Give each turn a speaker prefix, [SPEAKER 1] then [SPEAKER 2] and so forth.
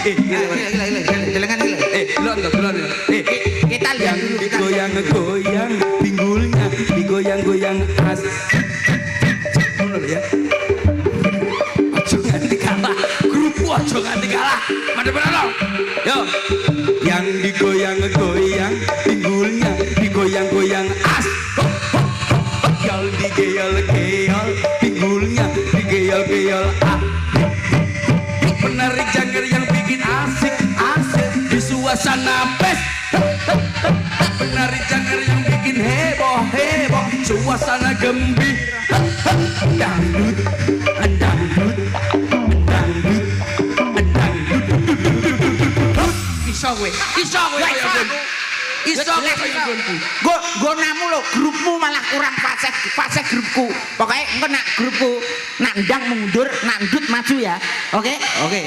[SPEAKER 1] Kita lihat dulu.
[SPEAKER 2] Digoyang-goyang pinggulnya, digoyang-goyang as. Ya. Ojo nganti kalah, grup ojo nganti kalah. Mana-mana. Yo. Yang digoyang-goyang pinggulnya, digoyang-goyang as. Geyol digeyol-geyol pinggulnya, digeyol-geyol ah. Penari janger yang bikin asik-asik di suasana pes. Penari janger yang bikin heboh-heboh suasana gembira. Dangdut, dangdut, dangdut, dangdut. Iso kowe
[SPEAKER 1] Gue namu lo, grupmu malah kurang fase grupku. Pokoknya engko nak grupku nak ndang mundur, nak ndut maju ya. Oke?
[SPEAKER 2] Oke.